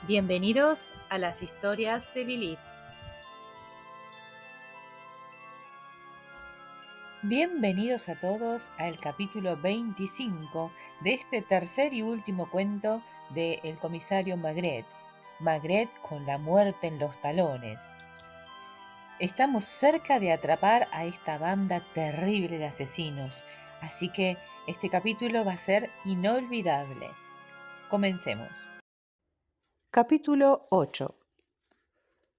Bienvenidos a las historias de Lilith. Bienvenidos a todos al capítulo 25 de este tercer y último cuento de El comisario Maigret. Maigret con la muerte en los talones. Estamos cerca de atrapar a esta banda terrible de asesinos, así que este capítulo va a ser inolvidable. Comencemos. Capítulo 8.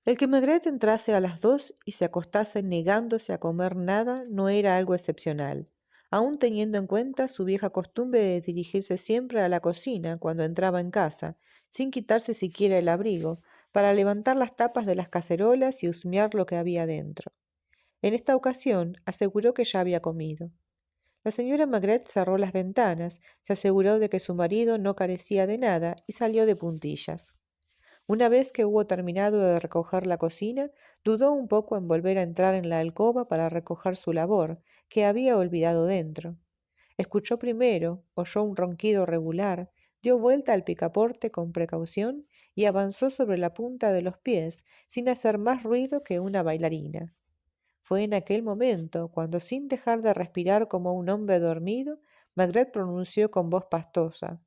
El que Maigret entrase a las 2 y se acostase negándose a comer nada no era algo excepcional, aun teniendo en cuenta su vieja costumbre de dirigirse siempre a la cocina cuando entraba en casa, sin quitarse siquiera el abrigo, para levantar las tapas de las cacerolas y husmear lo que había dentro. En esta ocasión aseguró que ya había comido. La señora Maigret cerró las ventanas, se aseguró de que su marido no carecía de nada y salió de puntillas. Una vez que hubo terminado de recoger la cocina, dudó un poco en volver a entrar en la alcoba para recoger su labor, que había olvidado dentro. Escuchó primero, oyó un ronquido regular, dio vuelta al picaporte con precaución y avanzó sobre la punta de los pies, sin hacer más ruido que una bailarina. Fue en aquel momento cuando, sin dejar de respirar como un hombre dormido, Maigret pronunció con voz pastosa: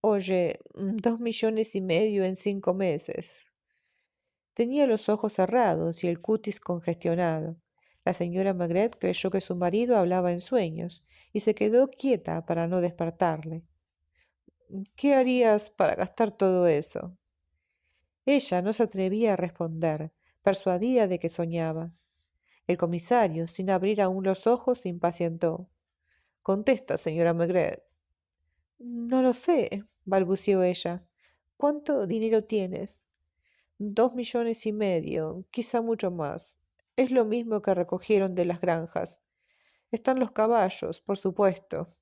«Oye, 2,5 millones en 5 meses». Tenía los ojos cerrados y el cutis congestionado. La señora Maigret creyó que su marido hablaba en sueños y se quedó quieta para no despertarle. «¿Qué harías para gastar todo eso?». Ella no se atrevía a responder, persuadida de que soñaba. El comisario, sin abrir aún los ojos, se impacientó. «Contesta, señora Maigret». «No lo sé», balbució ella. «¿Cuánto dinero tienes?» 2,5 millones, quizá mucho más. Es lo mismo que recogieron de las granjas. Están los caballos, por supuesto».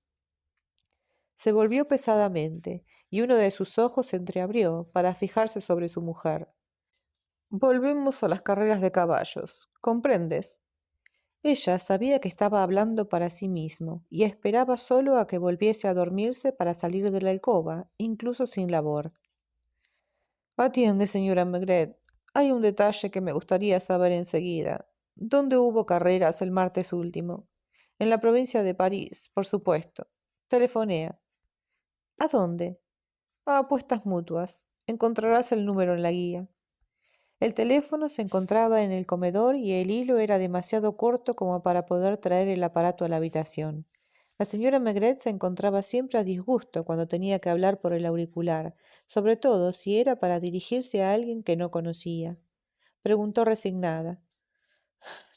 Se volvió pesadamente, y uno de sus ojos se entreabrió para fijarse sobre su mujer. «Volvemos a las carreras de caballos, ¿comprendes?». Ella sabía que estaba hablando para sí mismo, y esperaba solo a que volviese a dormirse para salir de la alcoba, incluso sin labor. «Atiende, señora Maigret. Hay un detalle que me gustaría saber enseguida. ¿Dónde hubo carreras el martes último?» «En la provincia de París, por supuesto». «Telefonea». «¿A dónde?» «A apuestas mutuas. Encontrarás el número en la guía». El teléfono se encontraba en el comedor y el hilo era demasiado corto como para poder traer el aparato a la habitación. La señora Maigret se encontraba siempre a disgusto cuando tenía que hablar por el auricular, sobre todo si era para dirigirse a alguien que no conocía. Preguntó resignada: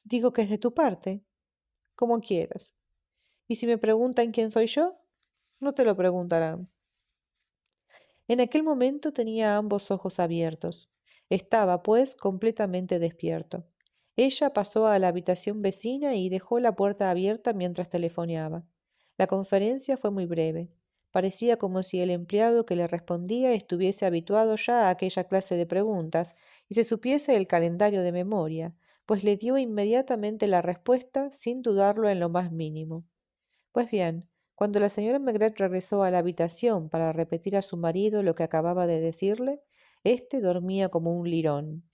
«¿Digo que es de tu parte?» «Como quieras». «¿Y si me preguntan quién soy yo?» «No te lo preguntarán». En aquel momento tenía ambos ojos abiertos. Estaba, pues, completamente despierto. Ella pasó a la habitación vecina y dejó la puerta abierta mientras telefoneaba. La conferencia fue muy breve. Parecía como si el empleado que le respondía estuviese habituado ya a aquella clase de preguntas y se supiese el calendario de memoria, pues le dio inmediatamente la respuesta sin dudarlo en lo más mínimo. Pues bien, cuando la señora Maigret regresó a la habitación para repetir a su marido lo que acababa de decirle, éste dormía como un lirón.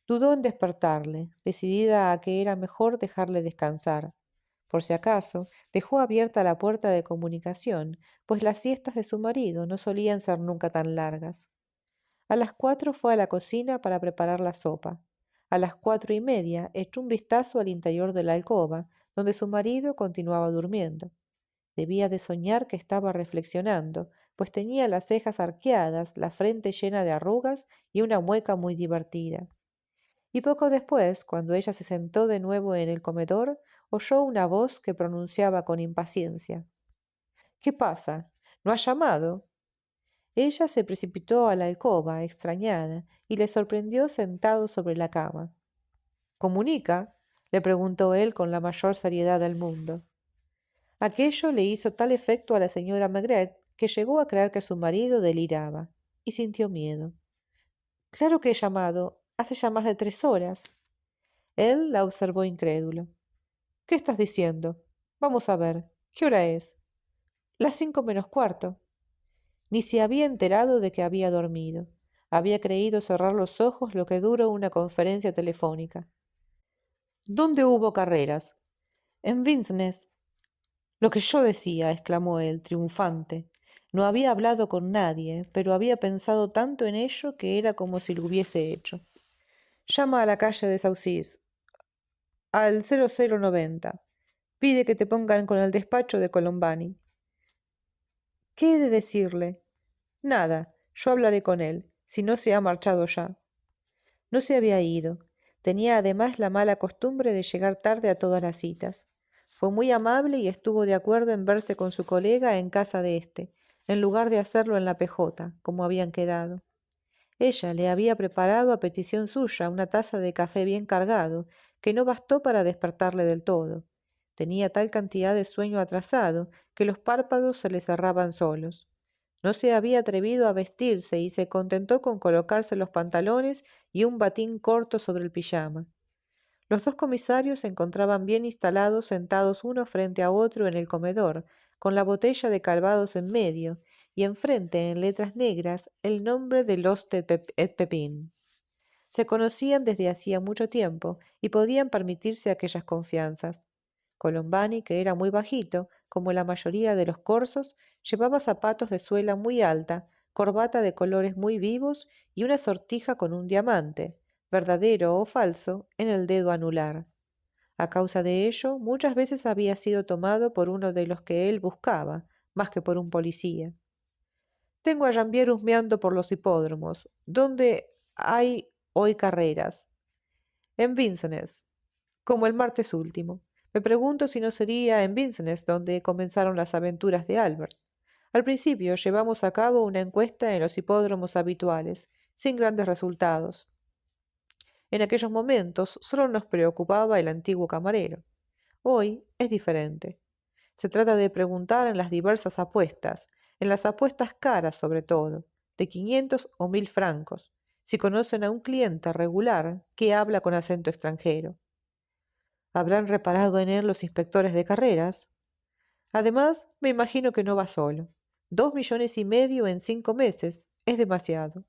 Dudó en despertarle, decidida a que era mejor dejarle descansar. Por si acaso, dejó abierta la puerta de comunicación, pues las siestas de su marido no solían ser nunca tan largas. A las 4 fue a la cocina para preparar la sopa. A las 4:30 echó un vistazo al interior de la alcoba, donde su marido continuaba durmiendo. Debía de soñar que estaba reflexionando, pues tenía las cejas arqueadas, la frente llena de arrugas y una mueca muy divertida. Y poco después, cuando ella se sentó de nuevo en el comedor, oyó una voz que pronunciaba con impaciencia: «¿Qué pasa? ¿No has llamado?». Ella se precipitó a la alcoba, extrañada, y le sorprendió sentado sobre la cama. «¿Comunica?», le preguntó él con la mayor seriedad del mundo. Aquello le hizo tal efecto a la señora Maigret que llegó a creer que su marido deliraba, y sintió miedo. «Claro que he llamado. Hace ya más de 3 horas». Él la observó incrédulo. «¿Qué estás diciendo? Vamos a ver. ¿Qué hora es?» «Las 5 menos cuarto». Ni se había enterado de que había dormido. Había creído cerrar los ojos lo que dura una conferencia telefónica. ¿Dónde hubo carreras? En Vincennes. Lo que yo decía, exclamó él, triunfante. No había hablado con nadie, pero había pensado tanto en ello que era como si lo hubiese hecho. Llama a la calle de Saucis, al 0090. Pide que te pongan con el despacho de Colombani. ¿Qué he de decirle? Nada, yo hablaré con él, si no se ha marchado ya. No se había ido. Tenía además la mala costumbre de llegar tarde a todas las citas. Fue muy amable y estuvo de acuerdo en verse con su colega en casa de éste, en lugar de hacerlo en la PJ, como habían quedado. Ella le había preparado a petición suya una taza de café bien cargado, que no bastó para despertarle del todo. Tenía tal cantidad de sueño atrasado que los párpados se le cerraban solos. No se había atrevido a vestirse y se contentó con colocarse los pantalones y un batín corto sobre el pijama. Los dos comisarios se encontraban bien instalados sentados uno frente a otro en el comedor, con la botella de Calvados en medio, y enfrente en letras negras el nombre de Lost et Pepin. Se conocían desde hacía mucho tiempo y podían permitirse aquellas confianzas. Colombani, que era muy bajito, como la mayoría de los corsos, llevaba zapatos de suela muy alta, corbata de colores muy vivos y una sortija con un diamante, verdadero o falso, en el dedo anular. A causa de ello, muchas veces había sido tomado por uno de los que él buscaba, más que por un policía. Tengo a Jambier husmeando por los hipódromos. ¿Dónde hay hoy carreras? En Vincennes, como el martes último. Me pregunto si no sería en Vincennes donde comenzaron las aventuras de Albert. Al principio llevamos a cabo una encuesta en los hipódromos habituales, sin grandes resultados. En aquellos momentos solo nos preocupaba el antiguo camarero. Hoy es diferente. Se trata de preguntar en las diversas apuestas, en las apuestas caras sobre todo, de 500 o 1000 francos, si conocen a un cliente regular que habla con acento extranjero. ¿Habrán reparado en él los inspectores de carreras? Además, me imagino que no va solo. 2,5 millones en 5 meses es demasiado.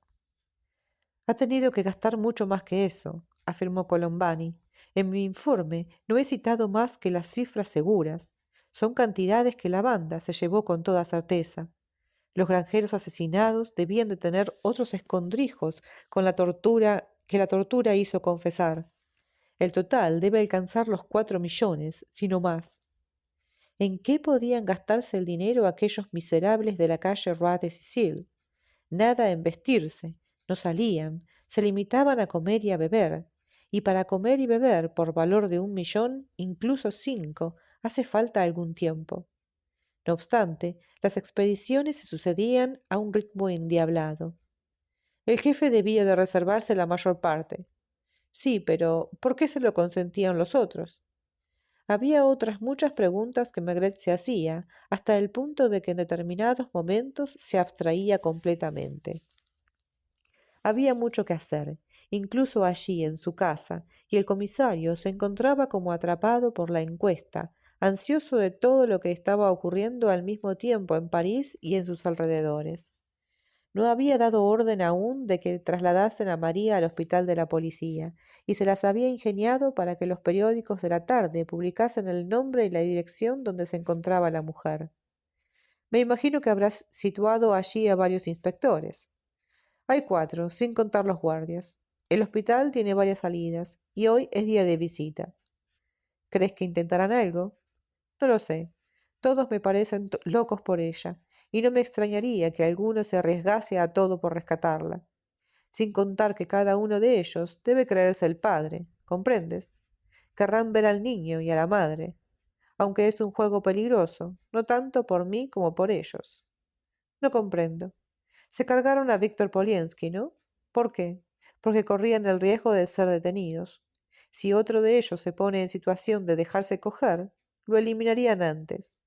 Ha tenido que gastar mucho más que eso, afirmó Colombani. En mi informe no he citado más que las cifras seguras. Son cantidades que la banda se llevó con toda certeza. Los granjeros asesinados debían de tener otros escondrijos con la tortura que la tortura hizo confesar. El total debe alcanzar los 4 millones, si no más. ¿En qué podían gastarse el dinero aquellos miserables de la calle Roi de Sicile? Nada en vestirse, no salían, se limitaban a comer y a beber, y para comer y beber por valor de 1 millón, incluso 5, hace falta algún tiempo. No obstante, las expediciones se sucedían a un ritmo endiablado. El jefe debía de reservarse la mayor parte. Sí, pero ¿por qué se lo consentían los otros? Había otras muchas preguntas que Maigret se hacía, hasta el punto de que en determinados momentos se abstraía completamente. Había mucho que hacer, incluso allí en su casa, y el comisario se encontraba como atrapado por la encuesta, ansioso de todo lo que estaba ocurriendo al mismo tiempo en París y en sus alrededores. No había dado orden aún de que trasladasen a María al hospital de la policía, y se las había ingeniado para que los periódicos de la tarde publicasen el nombre y la dirección donde se encontraba la mujer. Me imagino que habrás situado allí a varios inspectores. Hay 4, sin contar los guardias. El hospital tiene varias salidas, y hoy es día de visita. ¿Crees que intentarán algo? No lo sé. Todos me parecen locos por ella, y no me extrañaría que alguno se arriesgase a todo por rescatarla. Sin contar que cada uno de ellos debe creerse el padre, ¿comprendes? Querrán ver al niño y a la madre, aunque es un juego peligroso, no tanto por mí como por ellos. No comprendo. Se cargaron a Víctor Poliensky, ¿no? ¿Por qué? Porque corrían el riesgo de ser detenidos. Si otro de ellos se pone en situación de dejarse coger, lo eliminarían antes.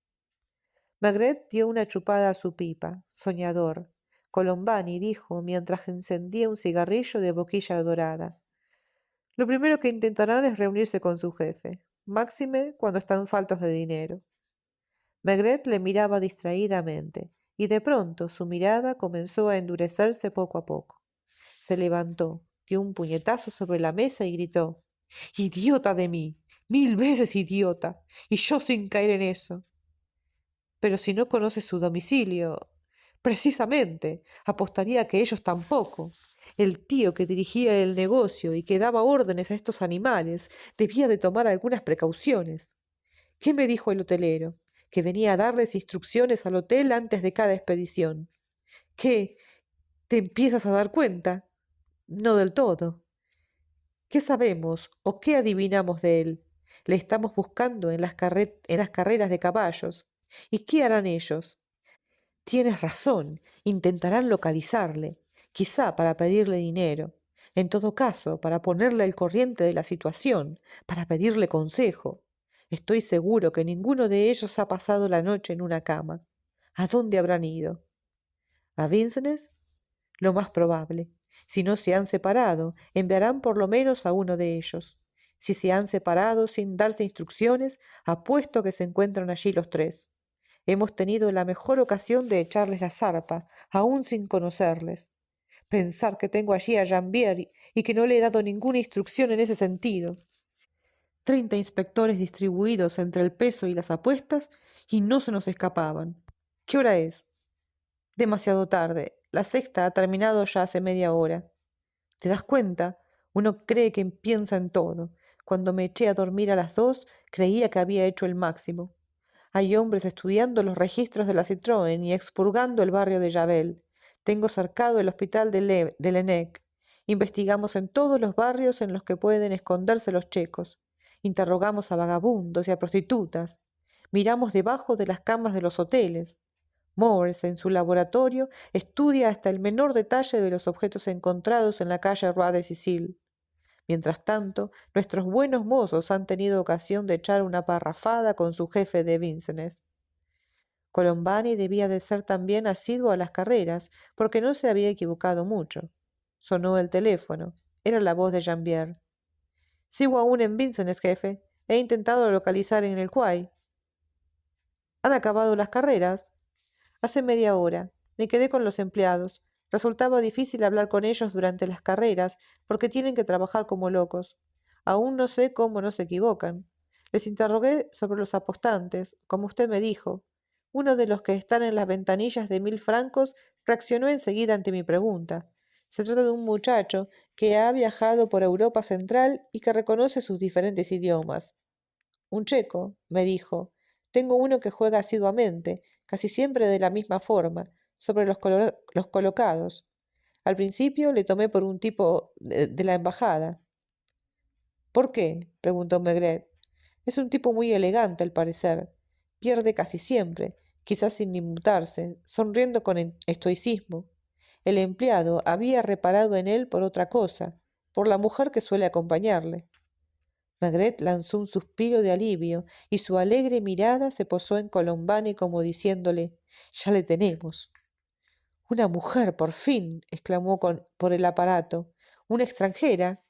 Maigret dio una chupada a su pipa, soñador. Colombani dijo mientras encendía un cigarrillo de boquilla dorada. Lo primero que intentarán es reunirse con su jefe, máxime cuando están faltos de dinero. Maigret le miraba distraídamente, y de pronto su mirada comenzó a endurecerse poco a poco. se levantó, dio un puñetazo sobre la mesa y gritó: ¡Idiota de mí! ¡Mil veces idiota! Y yo sin caer en eso. Pero si no conoce su domicilio, precisamente, apostaría que ellos tampoco. El tío que dirigía el negocio y que daba órdenes a estos animales debía de tomar algunas precauciones. ¿Qué me dijo el hotelero? Que venía a darles instrucciones al hotel antes de cada expedición. ¿Qué? ¿Te empiezas a dar cuenta? No del todo. ¿Qué sabemos o qué adivinamos de él? Le estamos buscando en en las carreras de caballos. ¿Y qué harán ellos? Tienes razón, intentarán localizarle, quizá para pedirle dinero, en todo caso, para ponerle al corriente de la situación, para pedirle consejo. Estoy seguro que ninguno de ellos ha pasado la noche en una cama. ¿A dónde habrán ido? ¿A Vincennes? Lo más probable. Si no se han separado, enviarán por lo menos a uno de ellos. Si se han separado sin darse instrucciones, apuesto que se encuentran allí los tres. Hemos tenido la mejor ocasión de echarles la zarpa, aún sin conocerles. Pensar que tengo allí a Jambier y que no le he dado ninguna instrucción en ese sentido. 30 inspectores distribuidos entre el peso y las apuestas y no se nos escapaban. ¿Qué hora es? Demasiado tarde. La sexta ha terminado ya hace media hora. ¿Te das cuenta? Uno cree que piensa en todo. Cuando me eché a dormir a las 2, creía que había hecho el máximo. Hay hombres estudiando los registros de la Citroën y expurgando el barrio de Javel. Tengo cercado el hospital de Lenec. Investigamos en todos los barrios en los que pueden esconderse los checos. Interrogamos a vagabundos y a prostitutas. Miramos debajo de las camas de los hoteles. Morse, en su laboratorio, estudia hasta el menor detalle de los objetos encontrados en la calle Roi de Sicile. Mientras tanto, nuestros buenos mozos han tenido ocasión de echar una parrafada con su jefe de Vincennes. Colombani debía de ser también asiduo a las carreras, porque no se había equivocado mucho. Sonó el teléfono. Era la voz de Jambier. Sigo aún en Vincennes, jefe. He intentado localizar en el Quai. ¿Han acabado las carreras? Hace media hora. Me quedé con los empleados. Resultaba difícil hablar con ellos durante las carreras porque tienen que trabajar como locos. Aún no sé cómo no se equivocan. Les interrogué sobre los apostantes, como usted me dijo. Uno de los que están en las ventanillas de 1000 francos reaccionó enseguida ante mi pregunta. Se trata de un muchacho que ha viajado por Europa Central y que reconoce sus diferentes idiomas. Un checo, me dijo. Tengo uno que juega asiduamente, casi siempre de la misma forma, sobre los colocados. Al principio le tomé por un tipo de la embajada. ¿Por qué? Preguntó Maigret. Es un tipo muy elegante, al parecer. Pierde casi siempre, quizás sin inmutarse, sonriendo con estoicismo. El empleado había reparado en él por otra cosa, por la mujer que suele acompañarle. Maigret lanzó un suspiro de alivio y su alegre mirada se posó en Colombani como diciéndole: «Ya le tenemos». «Una mujer, por fin», exclamó por el aparato. «Una extranjera».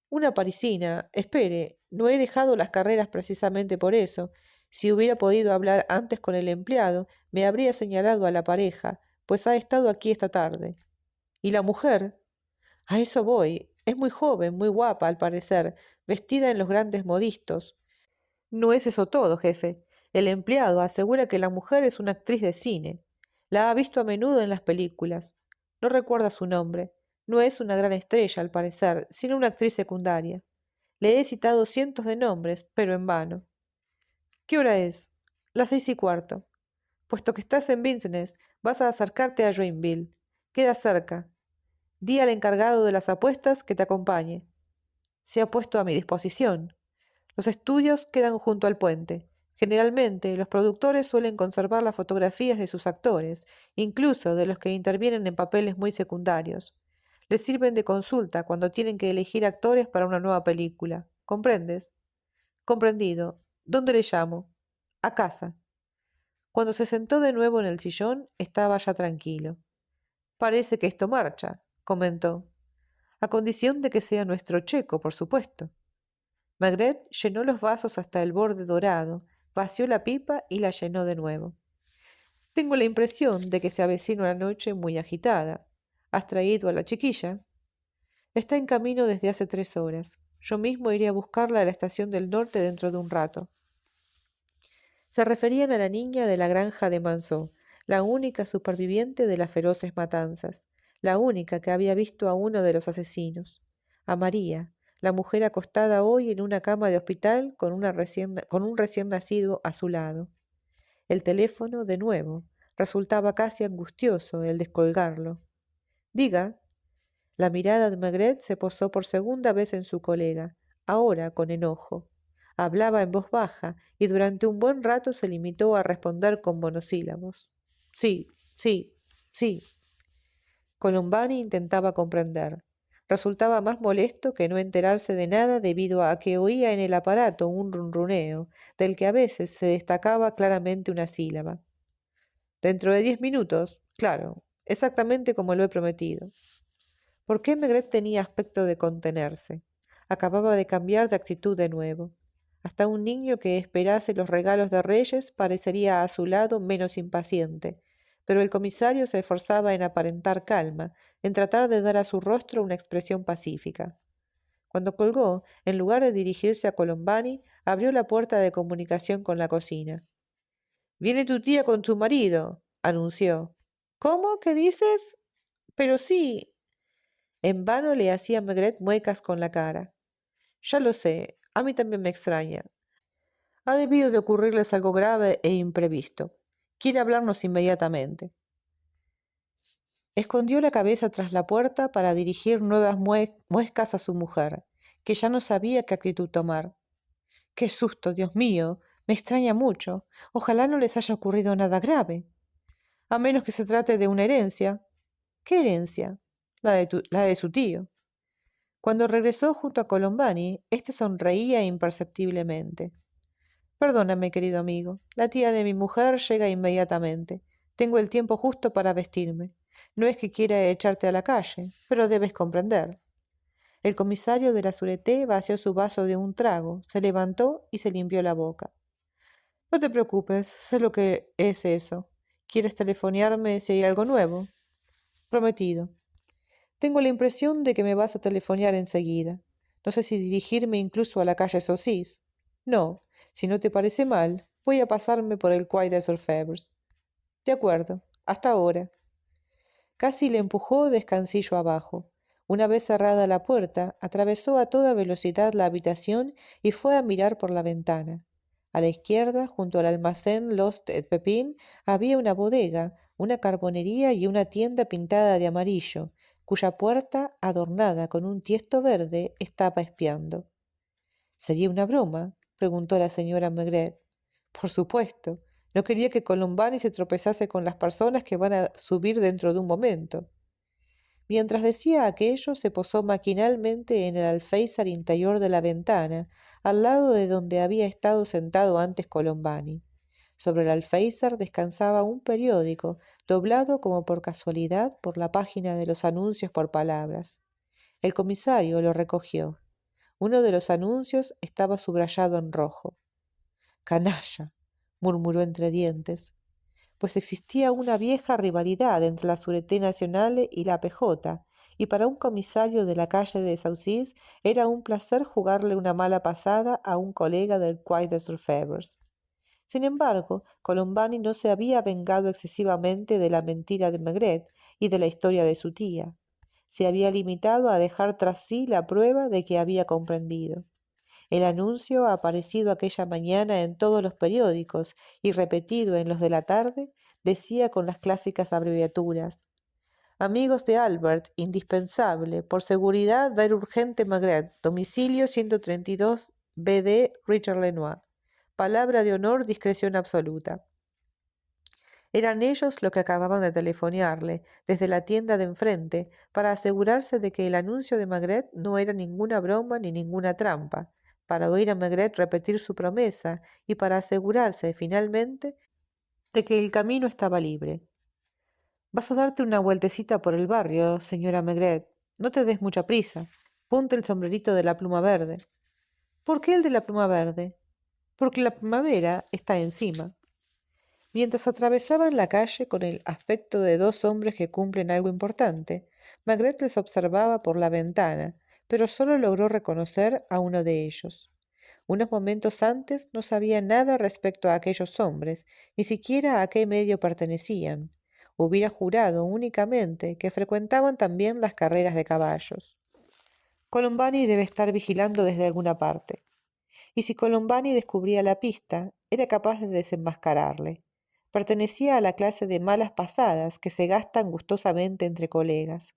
«Una parisina. Espere, no he dejado las carreras precisamente por eso. Si hubiera podido hablar antes con el empleado, me habría señalado a la pareja, pues ha estado aquí esta tarde». «¿Y la mujer?» «A eso voy. Es muy joven, muy guapa, al parecer, vestida en los grandes modistos. No es eso todo, jefe. El empleado asegura que la mujer es una actriz de cine. La ha visto a menudo en las películas. No recuerda su nombre. No es una gran estrella, al parecer, sino una actriz secundaria. Le he citado cientos de nombres, pero en vano. ¿Qué hora es? Las 6:15. Puesto que estás en Vincennes, vas a acercarte a Joinville. Queda cerca. Di al encargado de las apuestas que te acompañe. Se ha puesto a mi disposición. Los estudios quedan junto al puente. Generalmente, los productores suelen conservar las fotografías de sus actores, incluso de los que intervienen en papeles muy secundarios. Les sirven de consulta cuando tienen que elegir actores para una nueva película. ¿Comprendes? Comprendido. ¿Dónde le llamo? A casa. Cuando se sentó de nuevo en el sillón, estaba ya tranquilo. Parece que esto marcha, comentó. A condición de que sea nuestro checo, por supuesto. Maigret llenó los vasos hasta el borde dorado, vació la pipa y la llenó de nuevo. Tengo la impresión de que se avecina una noche muy agitada. ¿Has traído a la chiquilla? Está en camino desde hace 3 horas. Yo mismo iré a buscarla a la estación del norte dentro de un rato. Se referían a la niña de la granja de Manceau, la única superviviente de las feroces matanzas, la única que había visto a uno de los asesinos, a María, la mujer acostada hoy en una cama de hospital con un recién nacido a su lado. El teléfono, de nuevo, resultaba casi angustioso el descolgarlo. Diga. La mirada de Maigret se posó por segunda vez en su colega, ahora con enojo. Hablaba en voz baja y durante un buen rato se limitó a responder con monosílabos. Sí, sí, sí. Colombani intentaba comprender. Resultaba más molesto que no enterarse de nada debido a que oía en el aparato un ronroneo, del que a veces se destacaba claramente una sílaba. Dentro de 10 minutos, claro, exactamente como lo he prometido. ¿Por qué Maigret tenía aspecto de contenerse? Acababa de cambiar de actitud de nuevo. Hasta un niño que esperase los regalos de Reyes parecería a su lado menos impaciente, pero el comisario se esforzaba en aparentar calma, en tratar de dar a su rostro una expresión pacífica. Cuando colgó, en lugar de dirigirse a Colombani, abrió la puerta de comunicación con la cocina. «Viene tu tía con tu marido», anunció. «¿Cómo? ¿Qué dices?» «Pero sí». En vano le hacía Maigret muecas con la cara. «Ya lo sé, a mí también me extraña. Ha debido de ocurrirles algo grave e imprevisto. Quiere hablarnos inmediatamente». Escondió la cabeza tras la puerta para dirigir nuevas muescas a su mujer, que ya no sabía qué actitud tomar. «¡Qué susto, Dios mío! Me extraña mucho. Ojalá no les haya ocurrido nada grave. A menos que se trate de una herencia». «¿Qué herencia?» La de su tío». Cuando regresó junto a Colombani, éste sonreía imperceptiblemente. «Perdóname, querido amigo. La tía de mi mujer llega inmediatamente. Tengo el tiempo justo para vestirme. No es que quiera echarte a la calle, pero debes comprender». El comisario de la Sûreté vació su vaso de un trago, se levantó y se limpió la boca. «No te preocupes, sé lo que es eso. ¿Quieres telefonearme si hay algo nuevo?» «Prometido». «Tengo la impresión de que me vas a telefonear enseguida. No sé si dirigirme incluso a la calle Saussure. No, si no te parece mal, voy a pasarme por el Quai des Orfèvres». «De acuerdo. Hasta ahora». Casi le empujó descansillo abajo. Una vez cerrada la puerta, atravesó a toda velocidad la habitación y fue a mirar por la ventana. A la izquierda, junto al almacén Lost et Pepin, había una bodega, una carbonería y una tienda pintada de amarillo, cuya puerta, adornada con un tiesto verde, estaba espiando. «¿Sería una broma?», preguntó la señora Maigret. «Por supuesto. No quería que Colombani se tropezase con las personas que van a subir dentro de un momento». Mientras decía aquello, se posó maquinalmente en el alféizar interior de la ventana, al lado de donde había estado sentado antes Colombani. Sobre el alféizar descansaba un periódico, doblado como por casualidad por la página de los anuncios por palabras. El comisario lo recogió. Uno de los anuncios estaba subrayado en rojo. «Canalla», murmuró entre dientes, pues existía una vieja rivalidad entre la Sûreté Nationale y la PJ, y para un comisario de la calle de Saussure era un placer jugarle una mala pasada a un colega del Quai des Orfèvres. Sin embargo, Colombani no se había vengado excesivamente de la mentira de Maigret y de la historia de su tía. Se había limitado a dejar tras sí la prueba de que había comprendido. El anuncio, aparecido aquella mañana en todos los periódicos y repetido en los de la tarde, decía con las clásicas abreviaturas: «Amigos de Albert, indispensable, por seguridad ver urgente Maigret, domicilio 132 BD Richard Lenoir. Palabra de honor, discreción absoluta». Eran ellos los que acababan de telefonearle desde la tienda de enfrente para asegurarse de que el anuncio de Maigret no era ninguna broma ni ninguna trampa, para oír a Maigret repetir su promesa y para asegurarse, finalmente, de que el camino estaba libre. «Vas a darte una vueltecita por el barrio, señora Maigret. No te des mucha prisa. Ponte el sombrerito de la pluma verde». «¿Por qué el de la pluma verde?» «Porque la primavera está encima». Mientras atravesaban la calle con el aspecto de dos hombres que cumplen algo importante, Maigret les observaba por la ventana, pero solo logró reconocer a uno de ellos. Unos momentos antes no sabía nada respecto a aquellos hombres, ni siquiera a qué medio pertenecían. Hubiera jurado únicamente que frecuentaban también las carreras de caballos. Colombani debe estar vigilando desde alguna parte. Y si Colombani descubría la pista, era capaz de desenmascararle. Pertenecía a la clase de malas pasadas que se gastan gustosamente entre colegas.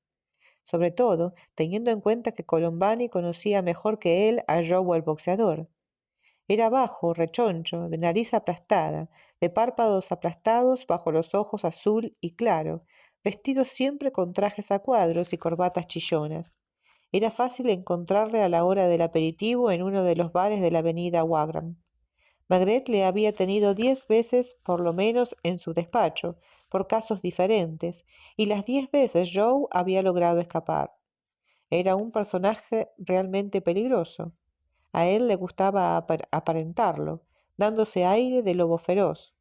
Sobre todo, teniendo en cuenta que Colombani conocía mejor que él a Joe el boxeador. Era bajo, rechoncho, de nariz aplastada, de párpados aplastados bajo los ojos azul y claro, vestido siempre con trajes a cuadros y corbatas chillonas. Era fácil encontrarle a la hora del aperitivo en uno de los bares de la avenida Wagram. Maigret le había tenido 10 veces por lo menos en su despacho, por casos diferentes, y las 10 veces Joe había logrado escapar. Era un personaje realmente peligroso. A él le gustaba aparentarlo, dándose aire de lobo feroz.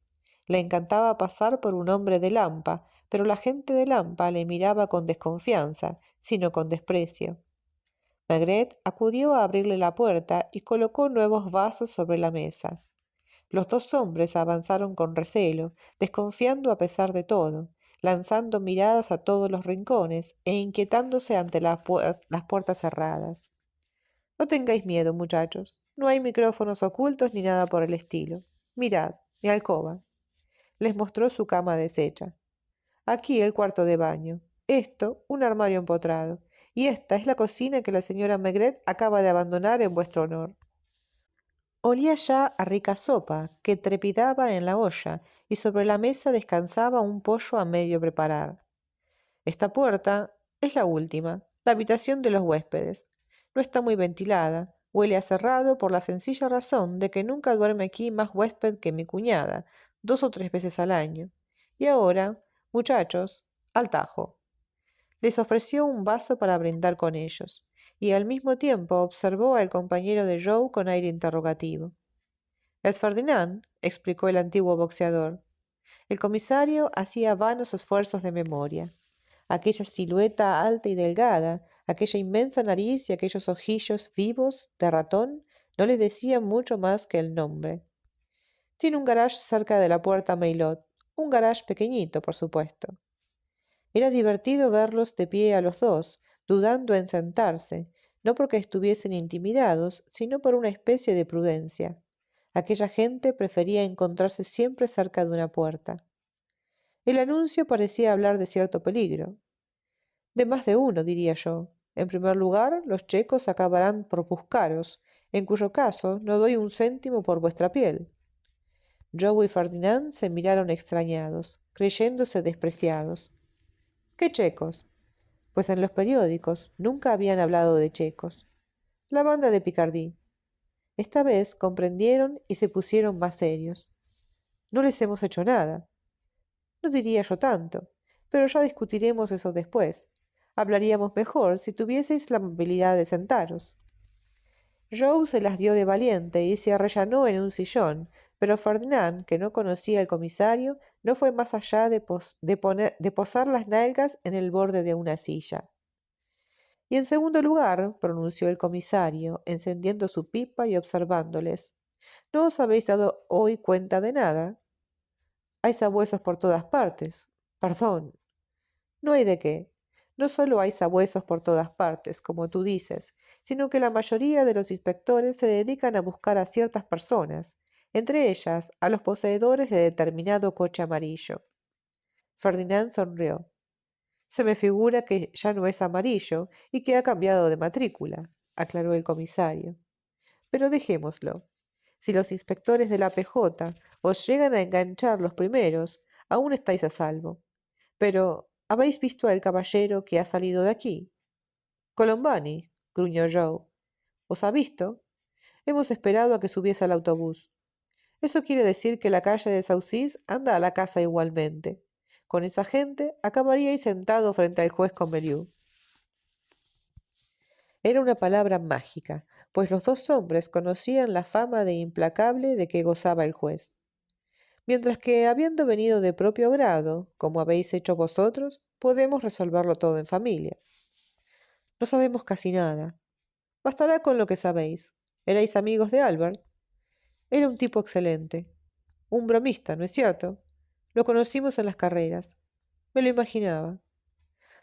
Le encantaba pasar por un hombre de Lampa, pero la gente de Lampa le miraba con desconfianza, sino con desprecio. Maigret acudió a abrirle la puerta y colocó nuevos vasos sobre la mesa. Los dos hombres avanzaron con recelo, desconfiando a pesar de todo, lanzando miradas a todos los rincones e inquietándose ante las puertas cerradas. No tengáis miedo, muchachos. No hay micrófonos ocultos ni nada por el estilo. Mirad, mi alcoba. Les mostró su cama deshecha. Aquí el cuarto de baño. Esto, un armario empotrado. Y esta es la cocina que la señora Maigret acaba de abandonar en vuestro honor. Olía ya a rica sopa que trepidaba en la olla y sobre la mesa descansaba un pollo a medio preparar. Esta puerta es la última, la habitación de los huéspedes. No está muy ventilada, huele a cerrado por la sencilla razón de que nunca duerme aquí más huésped que mi cuñada, 2 o 3 veces al año. Y ahora, muchachos, al tajo. Les ofreció un vaso para brindar con ellos, y al mismo tiempo observó al compañero de Joe con aire interrogativo. Es Ferdinand, explicó el antiguo boxeador. El comisario hacía vanos esfuerzos de memoria. Aquella silueta alta y delgada, aquella inmensa nariz y aquellos ojillos vivos de ratón no le decían mucho más que el nombre. Tiene un garage cerca de la puerta Maillot, un garage pequeñito, por supuesto. Era divertido verlos de pie a los dos, dudando en sentarse, no porque estuviesen intimidados, sino por una especie de prudencia. Aquella gente prefería encontrarse siempre cerca de una puerta. El anuncio parecía hablar de cierto peligro. De más de uno, diría yo. En primer lugar, los checos acabarán por buscaros, en cuyo caso no doy un céntimo por vuestra piel. Joe y Ferdinand se miraron extrañados, creyéndose despreciados. ¿Qué checos? Pues en los periódicos nunca habían hablado de checos. La banda de Picardí. Esta vez comprendieron y se pusieron más serios. No les hemos hecho nada. No diría yo tanto, pero ya discutiremos eso después. Hablaríamos mejor si tuvieseis la amabilidad de sentaros. Joe se las dio de valiente y se arrellanó en un sillón, pero Ferdinand, que no conocía al comisario, no fue más allá de posar las nalgas en el borde de una silla. Y en segundo lugar, pronunció el comisario, encendiendo su pipa y observándoles, ¿no os habéis dado hoy cuenta de nada? Hay sabuesos por todas partes. Perdón. No hay de qué. No solo hay sabuesos por todas partes, como tú dices, sino que la mayoría de los inspectores se dedican a buscar a ciertas personas, entre ellas a los poseedores de determinado coche amarillo. Ferdinand sonrió. Se me figura que ya no es amarillo y que ha cambiado de matrícula, aclaró el comisario. Pero dejémoslo. Si los inspectores de la PJ os llegan a enganchar los primeros, aún estáis a salvo. Pero, ¿habéis visto al caballero que ha salido de aquí? Colombani, gruñó Joe. ¿Os ha visto? Hemos esperado a que subiese al autobús. Eso quiere decir que la calle de Saucis anda a la casa igualmente. Con esa gente acabaríais sentado frente al juez Conmerieu. Era una palabra mágica, pues los dos hombres conocían la fama de implacable de que gozaba el juez. mientras que, habiendo venido de propio grado, como habéis hecho vosotros, podemos resolverlo todo en familia. No sabemos casi nada. Bastará con lo que sabéis. ¿Erais amigos de Albert? Era un tipo excelente. Un bromista, ¿no es cierto? Lo conocimos en las carreras. Me lo imaginaba.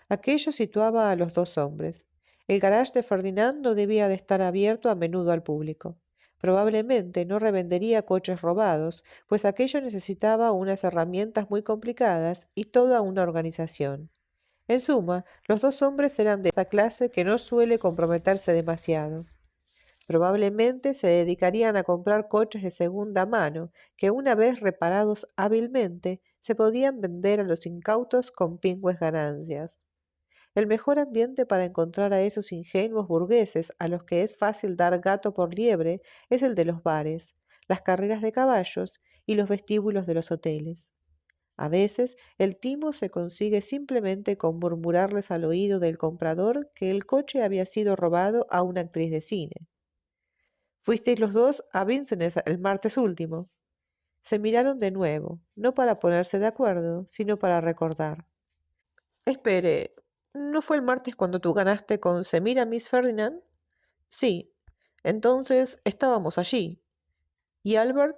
Aquello situaba a los dos hombres. El garage de Ferdinand no debía de estar abierto a menudo al público. Probablemente no revendería coches robados, pues aquello necesitaba unas herramientas muy complicadas y toda una organización. En suma, los dos hombres eran de esa clase que no suele comprometerse demasiado. Probablemente se dedicarían a comprar coches de segunda mano, que una vez reparados hábilmente, se podían vender a los incautos con pingües ganancias. El mejor ambiente para encontrar a esos ingenuos burgueses a los que es fácil dar gato por liebre es el de los bares, las carreras de caballos y los vestíbulos de los hoteles. A veces el timo se consigue simplemente con murmurarles al oído del comprador que el coche había sido robado a una actriz de cine. Fuisteis los dos a Vincennes el martes último. Se miraron de nuevo, no para ponerse de acuerdo, sino para recordar. Espere, ¿no fue el martes cuando tú ganaste con Semiramis Ferdinand? Sí. Entonces estábamos allí. ¿Y Albert?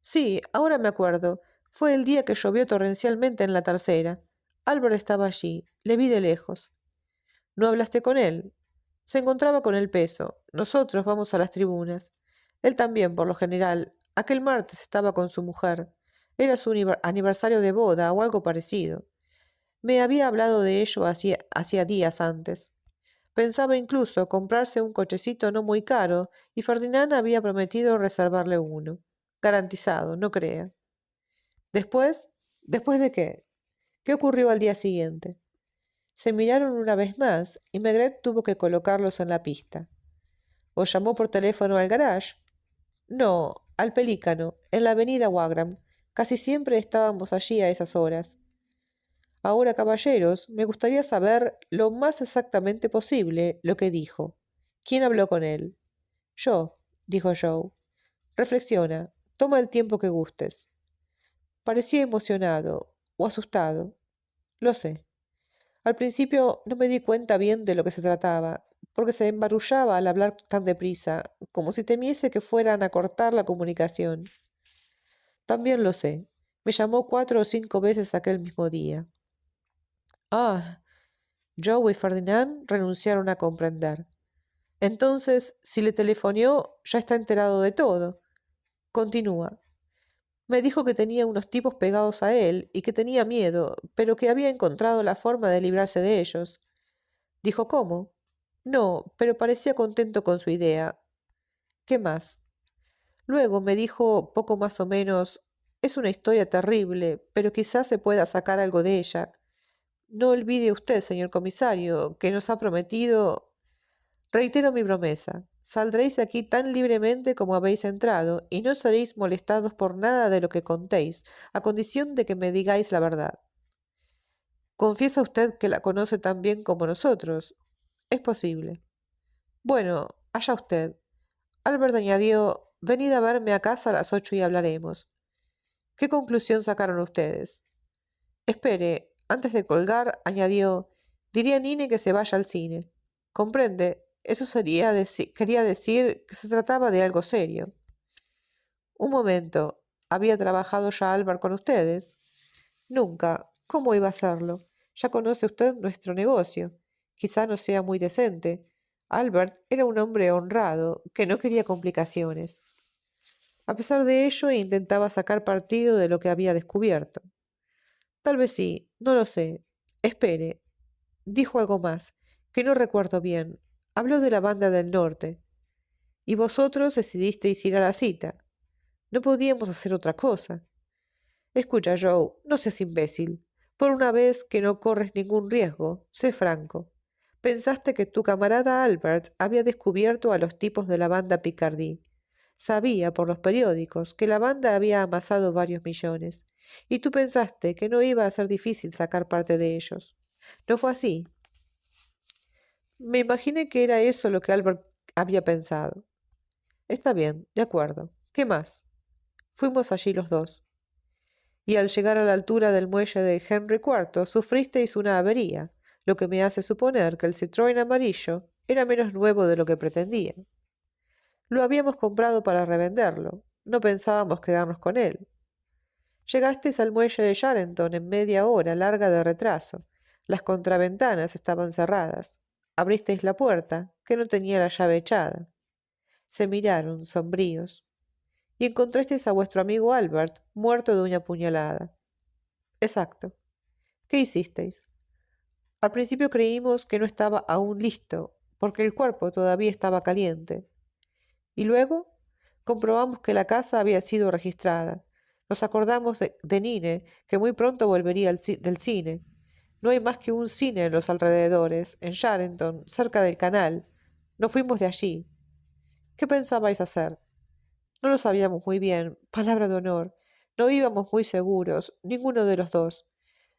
Sí, ahora me acuerdo. Fue el día que llovió torrencialmente en la tercera. Albert estaba allí. Le vi de lejos. ¿No hablaste con él? Se encontraba con el peso. Nosotros vamos a las tribunas. Él también, por lo general. Aquel martes estaba con su mujer. Era su aniversario de boda o algo parecido. Me había hablado de ello hacía días antes. Pensaba incluso comprarse un cochecito no muy caro y Ferdinand había prometido reservarle uno. Garantizado, no crea. Después, ¿después de qué? ¿Qué ocurrió al día siguiente? Se miraron una vez más y Maigret tuvo que colocarlos en la pista. ¿Os llamó por teléfono al garage? No, al Pelícano, en la avenida Wagram. Casi siempre estábamos allí a esas horas. Ahora, caballeros, me gustaría saber lo más exactamente posible lo que dijo. ¿Quién habló con él? Yo, dijo Joe. Reflexiona, toma el tiempo que gustes. Parecía emocionado o asustado. Lo sé. Al principio no me di cuenta bien de lo que se trataba, porque se embarullaba al hablar tan deprisa, como si temiese que fueran a cortar la comunicación. También lo sé. Me llamó 4 o 5 veces aquel mismo día. Ah, Joe y Ferdinand renunciaron a comprender. Entonces, si le telefoneó, ya está enterado de todo. Continúa. Me dijo que tenía unos tipos pegados a él y que tenía miedo, pero que había encontrado la forma de librarse de ellos. ¿Dijo cómo? No, pero parecía contento con su idea. ¿Qué más? Luego me dijo poco más o menos, es una historia terrible, pero quizás se pueda sacar algo de ella. No olvide usted, señor comisario, que nos ha prometido. Reitero mi promesa. Saldréis de aquí tan libremente como habéis entrado, y no seréis molestados por nada de lo que contéis, a condición de que me digáis la verdad. Confiesa usted que la conoce tan bien como nosotros. Es posible. Bueno, allá usted. Albert añadió, venid a verme a casa a las 8 y hablaremos. ¿Qué conclusión sacaron ustedes? Espere, antes de colgar, añadió, diría a Nine que se vaya al cine. Comprende, eso quería decir que se trataba de algo serio. Un momento, ¿había trabajado ya Albert con ustedes? Nunca. ¿Cómo iba a hacerlo? Ya conoce usted nuestro negocio. Quizá no sea muy decente. Albert era un hombre honrado, que no quería complicaciones. A pesar de ello, intentaba sacar partido de lo que había descubierto. Tal vez sí, no lo sé. Espere, dijo algo más, que no recuerdo bien. Habló de la banda del norte. Y vosotros decidisteis ir a la cita. No podíamos hacer otra cosa. Escucha, Joe, no seas imbécil. Por una vez que no corres ningún riesgo, sé franco. Pensaste que tu camarada Albert había descubierto a los tipos de la banda Picardie. Sabía por los periódicos que la banda había amasado varios millones, y tú pensaste que no iba a ser difícil sacar parte de ellos. ¿No fue así? Me imaginé que era eso lo que Albert había pensado. Está bien, de acuerdo. ¿Qué más? Fuimos allí los dos. y al llegar a la altura del muelle de Henry IV sufristeis una avería, lo que me hace suponer que el Citroën amarillo era menos nuevo de lo que pretendían. Lo habíamos comprado para revenderlo, no pensábamos quedarnos con él. Llegasteis al muelle de Charenton en media hora larga de retraso. Las contraventanas estaban cerradas. Abristeis la puerta, que no tenía la llave echada. Se miraron, sombríos, y encontrasteis a vuestro amigo Albert muerto de una puñalada. Exacto. ¿Qué hicisteis? Al principio creímos que no estaba aún listo, porque el cuerpo todavía estaba caliente. Y luego comprobamos que la casa había sido registrada. Nos acordamos de Nine, que muy pronto volvería del cine. No hay más que un cine en los alrededores, en Charenton, cerca del canal. No fuimos de allí. ¿Qué pensabais hacer? No lo sabíamos muy bien, palabra de honor. No íbamos muy seguros, ninguno de los dos.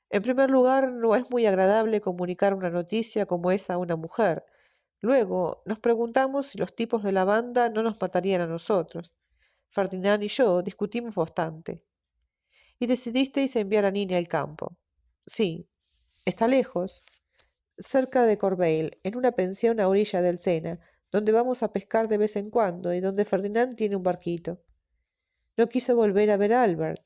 En primer lugar, no es muy agradable comunicar una noticia como esa a una mujer. Luego, nos preguntamos si los tipos de la banda no nos matarían a nosotros. Ferdinand y yo discutimos bastante. Y decidisteis enviar a Nina al campo. Sí. Está lejos. Cerca de Corbeil, en una pensión a orilla del Sena, donde vamos a pescar de vez en cuando y donde Ferdinand tiene un barquito. No quiso volver a ver a Albert.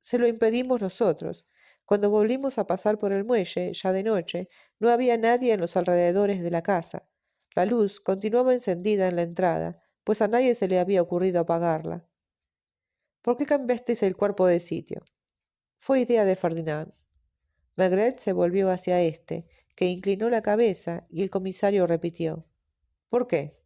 Se lo impedimos nosotros. Cuando volvimos a pasar por el muelle, ya de noche, no había nadie en los alrededores de la casa. La luz continuaba encendida en la entrada, pues a nadie se le había ocurrido apagarla. ¿Por qué cambiasteis el cuerpo de sitio? Fue idea de Ferdinand. Maigret se volvió hacia éste, que inclinó la cabeza, y el comisario repitió. ¿Por qué?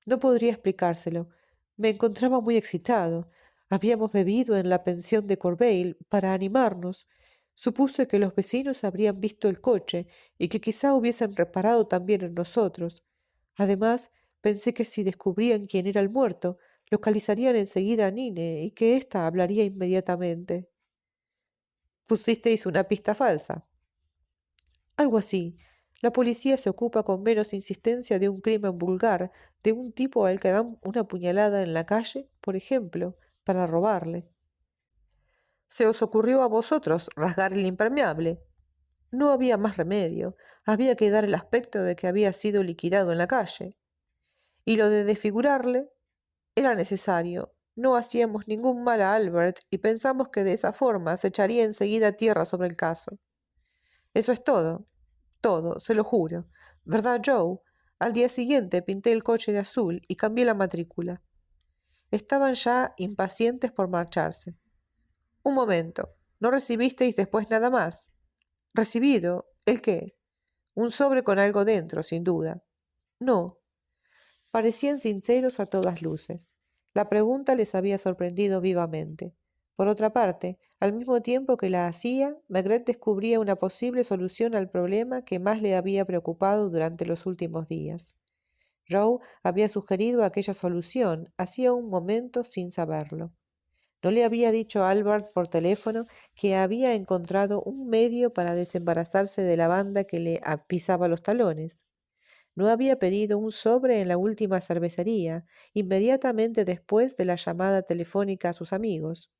No podría explicárselo. Me encontraba muy excitado. Habíamos bebido en la pensión de Corbeil para animarnos. Supuse que los vecinos habrían visto el coche y que quizá hubiesen reparado también en nosotros. Además, pensé que si descubrían quién era el muerto, localizarían enseguida a Nine y que ésta hablaría inmediatamente. Pusisteis una pista falsa. Algo así. La policía se ocupa con menos insistencia de un crimen vulgar, de un tipo al que dan una puñalada en la calle, por ejemplo, para robarle. Se os ocurrió a vosotros rasgar el impermeable. No había más remedio. Había que dar el aspecto de que había sido liquidado en la calle. Y lo de desfigurarle era necesario. No hacíamos ningún mal a Albert y pensamos que de esa forma se echaría enseguida tierra sobre el caso. Eso es todo. Todo, se lo juro. ¿Verdad, Joe? Al día siguiente pinté el coche de azul y cambié la matrícula. Estaban ya impacientes por marcharse. Un momento. ¿No recibisteis después nada más? ¿Recibido? ¿El qué? Un sobre con algo dentro, sin duda. No. Parecían sinceros a todas luces. La pregunta les había sorprendido vivamente. Por otra parte, al mismo tiempo que la hacía, Maigret descubría una posible solución al problema que más le había preocupado durante los últimos días. Joe había sugerido aquella solución hacía un momento sin saberlo. ¿No le había dicho a Albert por teléfono que había encontrado un medio para desembarazarse de la banda que le pisaba los talones? No había pedido un sobre en la última cervecería, inmediatamente después de la llamada telefónica a sus amigos.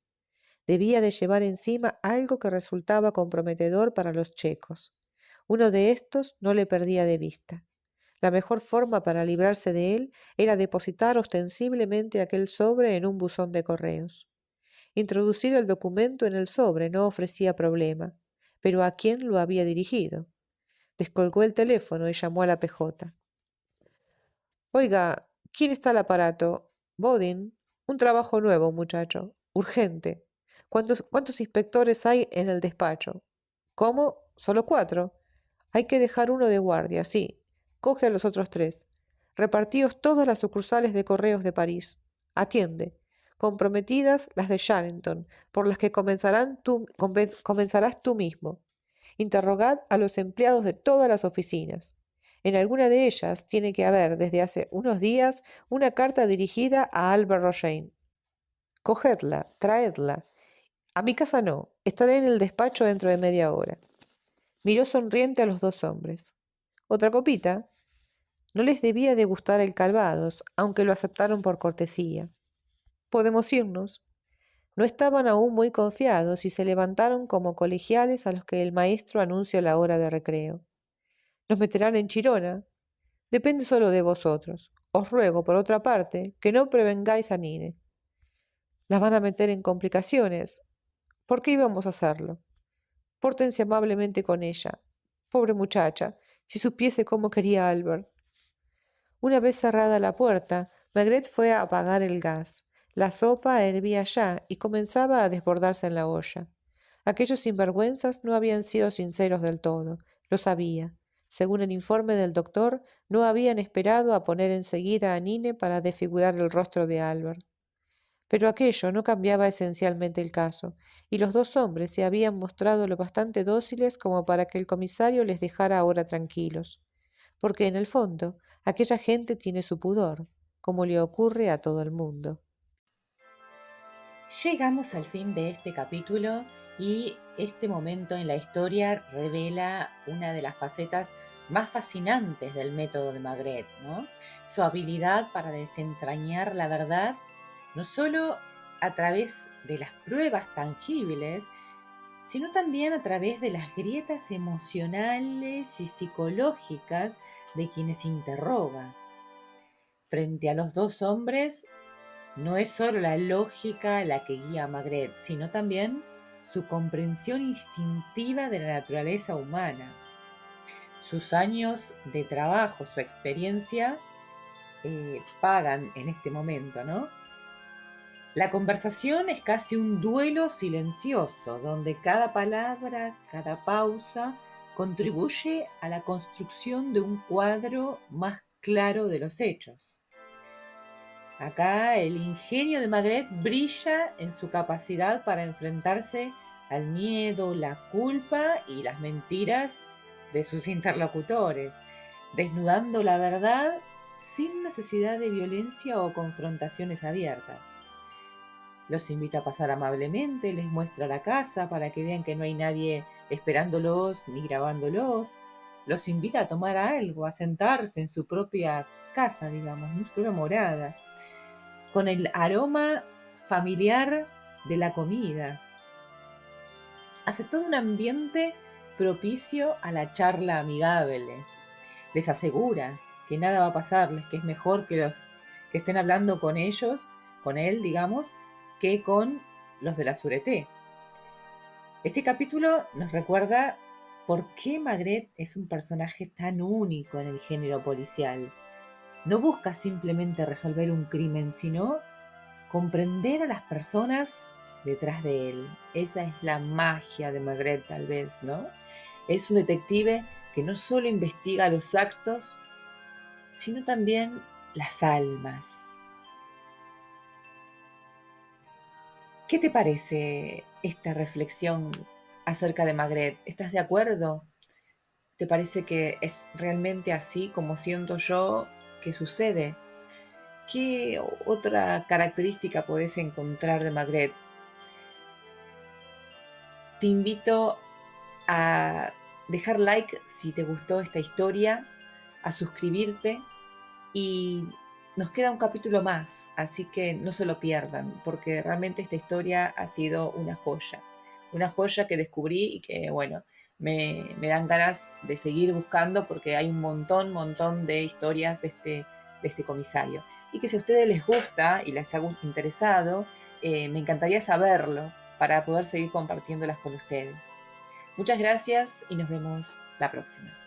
Debía de llevar encima algo que resultaba comprometedor para los checos. Uno de estos no le perdía de vista. La mejor forma para librarse de él era depositar ostensiblemente aquel sobre en un buzón de correos. Introducir el documento en el sobre no ofrecía problema, pero ¿a quién lo había dirigido? Descolgó el teléfono y llamó a la PJ. Oiga, ¿quién está al aparato? Bodin. Un trabajo nuevo, muchacho. Urgente. ¿Cuántos inspectores hay en el despacho? ¿Cómo? ¿Solo 4? Hay que dejar uno de guardia, sí. Coge a los otros 3. Repartíos todas las sucursales de correos de París. Atiende. Comprometidas las de Charenton, por las que comenzarás tú mismo. Interrogad a los empleados de todas las oficinas. En alguna de ellas tiene que haber desde hace unos días una carta dirigida a Albert Rochane. Cogedla, traedla. A mi casa no, estaré en el despacho dentro de media hora. Miró sonriente a los dos hombres. ¿Otra copita? No les debía de gustar el Calvados, aunque lo aceptaron por cortesía. Podemos irnos. No estaban aún muy confiados y se levantaron como colegiales a los que el maestro anuncia la hora de recreo. Nos meterán en Chirona. Depende solo de vosotros. Os ruego, por otra parte, que no prevengáis a Nine. Las van a meter en complicaciones. ¿Por qué íbamos a hacerlo? Pórtense amablemente con ella. Pobre muchacha, si supiese cómo quería a Albert. Una vez cerrada la puerta, Maigret fue a apagar el gas. La sopa hervía ya y comenzaba a desbordarse en la olla. Aquellos sinvergüenzas no habían sido sinceros del todo, lo sabía. Según el informe del doctor, no habían esperado a poner enseguida a Nine para desfigurar el rostro de Albert. Pero aquello no cambiaba esencialmente el caso, y los dos hombres se habían mostrado lo bastante dóciles como para que el comisario les dejara ahora tranquilos, porque en el fondo aquella gente tiene su pudor, como le ocurre a todo el mundo. Llegamos al fin de este capítulo y este momento en la historia revela una de las facetas más fascinantes del método de Maigret, ¿no? Su habilidad para desentrañar la verdad, no solo a través de las pruebas tangibles, sino también a través de las grietas emocionales y psicológicas de quienes interroga. Frente a los dos hombres, no es solo la lógica la que guía a Maigret, sino también su comprensión instintiva de la naturaleza humana. Sus años de trabajo, su experiencia, pagan en este momento, ¿no? La conversación es casi un duelo silencioso, donde cada palabra, cada pausa, contribuye a la construcción de un cuadro más claro de los hechos. Acá el ingenio de Maigret brilla en su capacidad para enfrentarse al miedo, la culpa y las mentiras de sus interlocutores, desnudando la verdad sin necesidad de violencia o confrontaciones abiertas. Los invita a pasar amablemente, les muestra la casa para que vean que no hay nadie esperándolos ni grabándolos. Los invita a tomar algo, a sentarse en su propia casa, digamos, en su propia morada, con el aroma familiar de la comida. Hace todo un ambiente propicio a la charla amigable. Les asegura que nada va a pasarles, que es mejor que estén hablando con ellos, con él, digamos, que con los de la Sureté. Este capítulo nos recuerda por qué Maigret es un personaje tan único en el género policial. No busca simplemente resolver un crimen, sino comprender a las personas detrás de él. Esa es la magia de Maigret, tal vez, ¿no? Es un detective que no solo investiga los actos, sino también las almas. ¿Qué te parece esta reflexión acerca de Maigret? ¿Estás de acuerdo? ¿Te parece que es realmente así como siento yo que sucede? ¿Qué otra característica podés encontrar de Maigret? Te invito a dejar like si te gustó esta historia, a suscribirte y nos queda un capítulo más, así que no se lo pierdan, porque realmente esta historia ha sido una joya que descubrí y que, bueno, me dan ganas de seguir buscando porque hay un montón de historias de este comisario. Y que si a ustedes les gusta y les ha interesado, me encantaría saberlo para poder seguir compartiéndolas con ustedes. Muchas gracias y nos vemos la próxima.